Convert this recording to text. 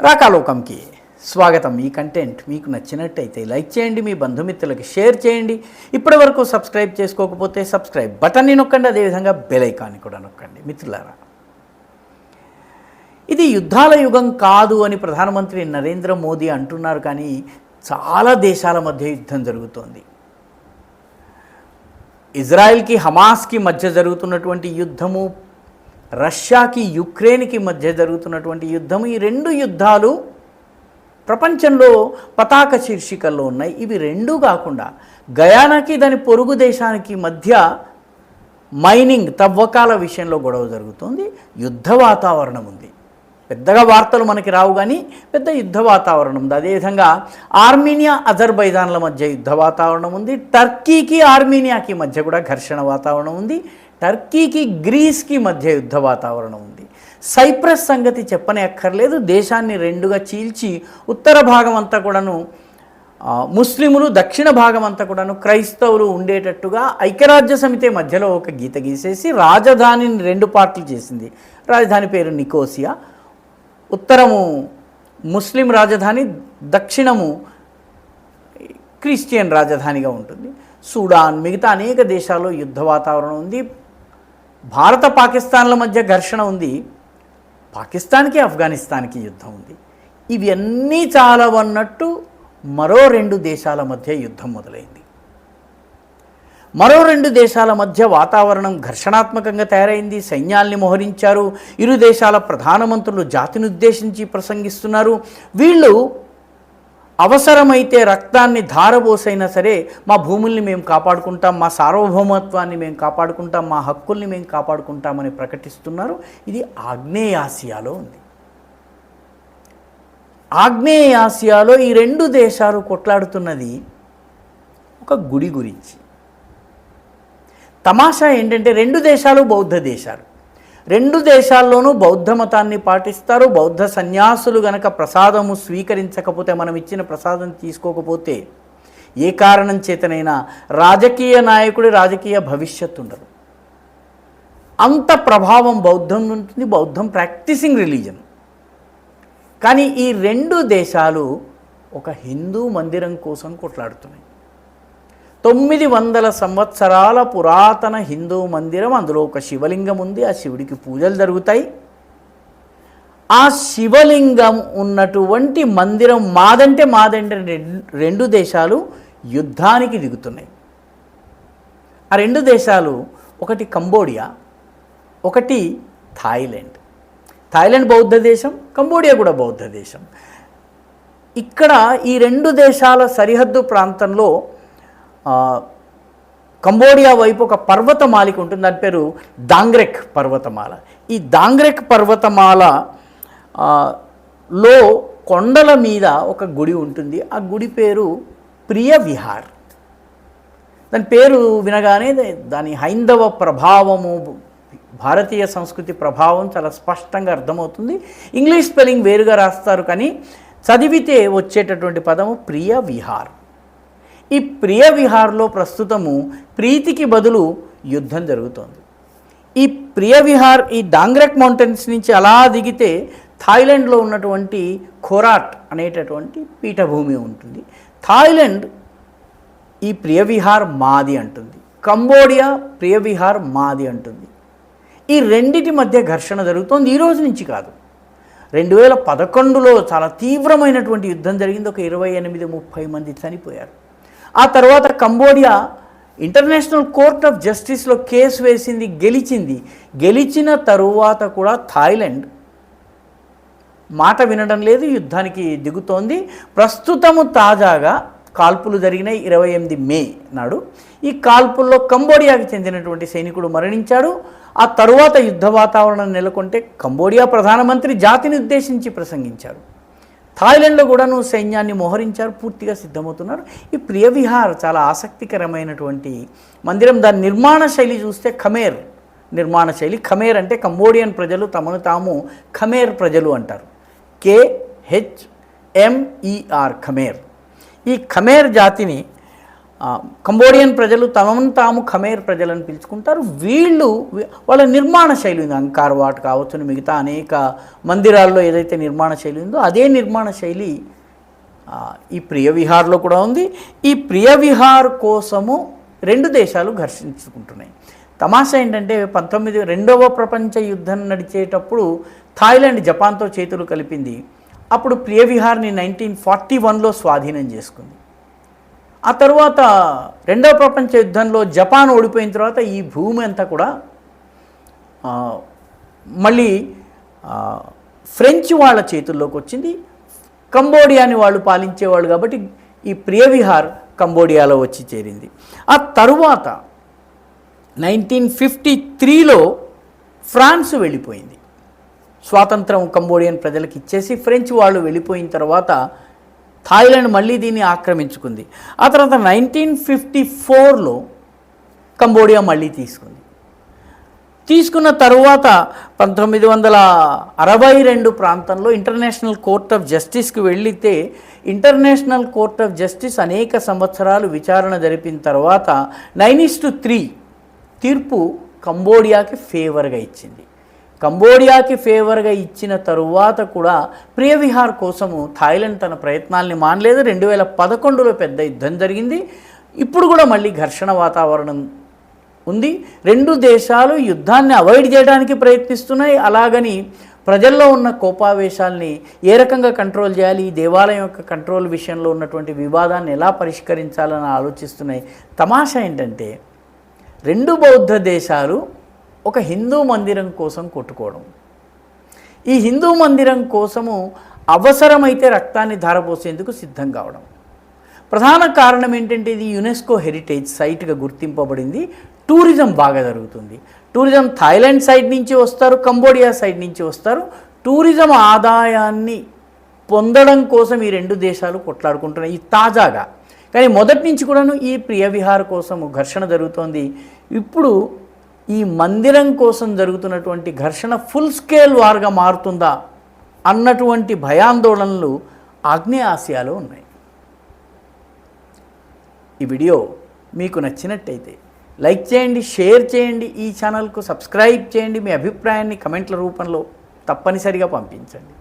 రాకాలోకంకి స్వాగతం. ఈ కంటెంట్ మీకు నచ్చినట్టయితే లైక్ చేయండి, మీ బంధుమిత్రులకి షేర్ చేయండి. ఇప్పటివరకు సబ్స్క్రైబ్ చేసుకోకపోతే సబ్స్క్రైబ్ బటన్ని నొక్కండి, అదేవిధంగా బెల్ ఐకాన్ని కూడా నొక్కండి. మిత్రులారా, ఇది యుద్ధాల యుగం కాదు అని ప్రధానమంత్రి నరేంద్ర మోదీ అంటున్నారు, కానీ చాలా దేశాల మధ్య యుద్ధం జరుగుతోంది. ఇజ్రాయెల్కి హమాస్కి మధ్య జరుగుతున్నటువంటి యుద్ధము, రష్యాకి యుక్రెయిన్కి మధ్య జరుగుతున్నటువంటి యుద్ధము, ఈ రెండు యుద్ధాలు ప్రపంచంలో పతాక శీర్షికల్లో ఉన్నాయి. ఇవి రెండూ కాకుండా గయానాకి దాని పొరుగు దేశానికి మధ్య మైనింగ్ తవ్వకాల విషయంలో గొడవ జరుగుతుంది. యుద్ధ వాతావరణం ఉంది. పెద్దగా వార్తలు మనకి రావు, కానీ పెద్ద యుద్ధ వాతావరణం ఉంది. అదేవిధంగా ఆర్మీనియా అజర్బైజాన్ల మధ్య యుద్ధ వాతావరణం ఉంది. టర్కీకి ఆర్మీనియాకి మధ్య కూడా ఘర్షణ వాతావరణం ఉంది. టర్కీకి గ్రీస్కి మధ్య యుద్ధ వాతావరణం ఉంది. సైప్రస్ సంగతి చెప్పనే అక్కర్లేదు. దేశాన్ని రెండుగా చీల్చి ఉత్తర భాగం అంతా కూడాను ముస్లిములు, దక్షిణ భాగం అంతా కూడాను క్రైస్తవులు ఉండేటట్టుగా ఐక్యరాజ్య సమితి మధ్యలో ఒక గీత గీసేసి రాజధానిని రెండు పార్ట్లు చేసింది. రాజధాని పేరు నికోసియా. ఉత్తరము ముస్లిం రాజధాని, దక్షిణము క్రిస్టియన్ రాజధానిగా ఉంటుంది. సూడాన్, మిగతా అనేక దేశాల్లో యుద్ధ వాతావరణం ఉంది. భారత పాకిస్తాన్ల మధ్య ఘర్షణ ఉంది. పాకిస్తాన్కి ఆఫ్ఘనిస్తాన్కి యుద్ధం ఉంది. ఇవన్నీ చాలవన్నట్టు మరో రెండు దేశాల మధ్య యుద్ధం మొదలైంది. మరో రెండు దేశాల మధ్య వాతావరణం ఘర్షణాత్మకంగా తయారైంది. సైన్యాల్ని మోహరించారు. ఇరు దేశాల ప్రధానమంత్రులు జాతిని ఉద్దేశించి ప్రసంగిస్తున్నారు. వీళ్ళు అవసరమైతే రక్తాన్ని ధారబోసైనా సరే మా భూముల్ని మేము కాపాడుకుంటాం, మా సార్వభౌమత్వాన్ని మేము కాపాడుకుంటాం, మా హక్కుల్ని మేము కాపాడుకుంటామని ప్రకటిస్తున్నారు. ఇది ఆగ్నేయాసియాలో ఉంది. ఆగ్నేయాసియాలో ఈ రెండు దేశాలు కొట్లాడుతున్నది ఒక గుడి గురించి. తమాషా ఏంటంటే రెండు దేశాలు బౌద్ధ దేశాలు. రెండు దేశాల్లోనూ బౌద్ధ మతాన్ని పాటిస్తారు. బౌద్ధ సన్యాసులు గనక ప్రసాదము స్వీకరించకపోతే, మనం ఇచ్చిన ప్రసాదం తీసుకోకపోతే ఏ కారణం చేతనైనా రాజకీయ నాయకుడి రాజకీయ భవిష్యత్తు ఉండదు. అంత ప్రభావం బౌద్ధం ఉంటుంది. బౌద్ధం ప్రాక్టీసింగ్ రిలీజన్. కానీ ఈ రెండు దేశాలు ఒక హిందూ మందిరం కోసం కొట్లాడుతున్నాయి. 900 సంవత్సరాల పురాతన హిందూ మందిరం. అందులో ఒక శివలింగం ఉంది. ఆ శివుడికి పూజలు జరుగుతాయి. ఆ శివలింగం ఉన్నటువంటి మందిరం మాదంటే రెండు దేశాలు యుద్ధానికి దిగుతున్నాయి. ఆ రెండు దేశాలు ఒకటి కంబోడియా, ఒకటి థాయిలాండ్. థాయిలాండ్ బౌద్ధ దేశం, కంబోడియా కూడా బౌద్ధ దేశం. ఇక్కడ ఈ రెండు దేశాల సరిహద్దు ప్రాంతంలో కంబోడియా వైపు ఒక పర్వతమాలిక ఉంటుంది. దాని పేరు డాంగ్రెక్ పర్వతమాల. ఈ డాంగ్రెక్ పర్వతమాల లో కొండల మీద ఒక గుడి ఉంటుంది. ఆ గుడి పేరు ప్రియ విహార్. దాని పేరు వినగానే దాని హైందవ ప్రభావము, భారతీయ సంస్కృతి ప్రభావం చాలా స్పష్టంగా అర్థమవుతుంది. ఇంగ్లీష్ స్పెల్లింగ్ వేరుగా రాస్తారు, కానీ చదివితే వచ్చేటటువంటి పదము ప్రియ విహార్. ఈ ప్రియ విహార్లో ప్రస్తుతము ప్రీతికి బదులు యుద్ధం జరుగుతోంది. ఈ ప్రియ విహార్ ఈ డాంగ్రెక్ మౌంటైన్స్ నుంచి అలా దిగితే థాయిలాండ్లో ఉన్నటువంటి ఖోరాట్ అనేటటువంటి పీఠభూమి ఉంటుంది. థాయిలాండ్ ఈ ప్రియ విహార్ మాది అంటుంది. కంబోడియా ప్రియ విహార్ మాది అంటుంది. ఈ రెండిటి మధ్య ఘర్షణ జరుగుతోంది. ఈ రోజు నుంచి కాదు, 2011లో చాలా తీవ్రమైనటువంటి యుద్ధం జరిగింది. ఒక 28-30 మంది చనిపోయారు. ఆ తర్వాత కంబోడియా ఇంటర్నేషనల్ కోర్ట్ ఆఫ్ జస్టిస్లో కేసు వేసింది, గెలిచింది. గెలిచిన తరువాత కూడా థాయిలాండ్ మాట వినడం లేదు, యుద్ధానికి దిగుతోంది. ప్రస్తుతము తాజాగా కాల్పులు జరిగినాయి 28 మే నాడు. ఈ కాల్పుల్లో కంబోడియాకి చెందినటువంటి సైనికుడు మరణించాడు. ఆ తరువాత యుద్ధ వాతావరణం నెలకొంటే కంబోడియా ప్రధానమంత్రి జాతిని ఉద్దేశించి ప్రసంగించారు. థాయిలాండ్లో కూడాను సైన్యాన్ని మోహరించారు, పూర్తిగా సిద్ధమవుతున్నారు. ఈ ప్రియ విహార్ చాలా ఆసక్తికరమైనటువంటి మందిరం. దాని నిర్మాణ శైలి చూస్తే ఖమేర్ నిర్మాణ శైలి. ఖమేర్ అంటే కంబోడియన్ ప్రజలు తమను తాము ఖమేర్ ప్రజలు అంటారు. KHMER ఖమేర్. ఈ ఖమేర్ జాతిని కంబోడియన్ ప్రజలు తమను తాము ఖమేర్ ప్రజలను పిలుచుకుంటారు. వాళ్ళ నిర్మాణ శైలి ఉంది, అంకార్ వాట్ కావచ్చు, మిగతా అనేక మందిరాల్లో ఏదైతే నిర్మాణ శైలి ఉందో అదే నిర్మాణ శైలి ఈ ప్రియ విహార్లో కూడా ఉంది. ఈ ప్రియ విహార్ కోసము రెండు దేశాలు ఘర్షించుకుంటున్నాయి. తమాషా ఏంటంటే రెండవ ప్రపంచ యుద్ధం నడిచేటప్పుడు థాయిలాండ్ జపాన్తో చేతులు కలిపింది. అప్పుడు ప్రియ విహార్ని 1941లో స్వాధీనం చేసుకుంది. ఆ తర్వాత రెండవ ప్రపంచ యుద్ధంలో జపాన్ ఓడిపోయిన తర్వాత ఈ భూమి అంతా కూడా మళ్ళీ ఫ్రెంచ్ వాళ్ళ చేతుల్లోకి వచ్చింది. కంబోడియాని వాళ్ళు పాలించేవాళ్ళు కాబట్టి ఈ ప్రియ విహార్ కంబోడియాలో వచ్చి చేరింది. ఆ తరువాత 1953లో ఫ్రాన్స్ వెళ్ళిపోయింది. స్వాతంత్రం కంబోడియన్ ప్రజలకు ఇచ్చేసి ఫ్రెంచ్ వాళ్ళు వెళ్ళిపోయిన తర్వాత థాయిలాండ్ మళ్ళీ దీన్ని ఆక్రమించుకుంది. ఆ తర్వాత 1954లో కంబోడియా మళ్ళీ తీసుకున్న తరువాత 1962 ప్రాంతంలో ఇంటర్నేషనల్ కోర్ట్ ఆఫ్ జస్టిస్కి వెళితే ఇంటర్నేషనల్ కోర్ట్ ఆఫ్ జస్టిస్ అనేక సంవత్సరాలు విచారణ జరిపిన తర్వాత 9:3 తీర్పు కంబోడియాకి ఫేవర్గా ఇచ్చింది. కంబోడియాకి ఫేవర్గా ఇచ్చిన తరువాత కూడా ప్రియ విహార్ కోసము థాయిలాండ్ తన ప్రయత్నాల్ని మానలేదు. 2011లో పెద్ద యుద్ధం జరిగింది. ఇప్పుడు కూడా మళ్ళీ ఘర్షణ వాతావరణం ఉంది. రెండు దేశాలు యుద్ధాన్ని అవాయిడ్ చేయడానికి ప్రయత్నిస్తున్నాయి. అలాగని ప్రజల్లో ఉన్న కోపావేశాల్ని ఏ రకంగా కంట్రోల్ చేయాలి, ఈ దేవాలయం యొక్క కంట్రోల్ విషయంలో ఉన్నటువంటి వివాదాన్ని ఎలా పరిష్కరించాలని ఆలోచిస్తున్నాయి. తమాషా ఏంటంటే రెండు బౌద్ధ దేశాలు ఒక హిందూ మందిరం కోసం కొట్టుకోవడం, ఈ హిందూ మందిరం కోసము అవసరమైతే రక్తాన్ని ధారపోసేందుకు సిద్ధం కావడం. ప్రధాన కారణం ఏంటంటే ఇది యునెస్కో హెరిటేజ్ సైట్గా గుర్తింపబడింది. టూరిజం బాగా జరుగుతుంది. టూరిజం థాయిలాండ్ సైడ్ నుంచి వస్తారు, కంబోడియా సైడ్ నుంచి వస్తారు. టూరిజం ఆదాయాన్ని పొందడం కోసం ఈ రెండు దేశాలు కొట్లాడుకుంటున్నాయి ఈ తాజాగా. కానీ మొదటి నుంచి కూడాను ఈ ప్రియ విహార్ కోసం ఘర్షణ జరుగుతోంది. ఇప్పుడు ఈ మందిరం కోసం జరుగుతున్నటువంటి ఘర్షణ ఫుల్ స్కేల్ వార్గా మారుతుందా అన్నటువంటి భయాందోళనలు ఆగ్నేయ ఆసియాలో ఉన్నాయి. ఈ వీడియో మీకు నచ్చినట్టయితే లైక్ చేయండి, షేర్ చేయండి, ఈ ఛానల్కు సబ్స్క్రైబ్ చేయండి. మీ అభిప్రాయాన్ని కమెంట్ల రూపంలో తప్పనిసరిగా పంపించండి.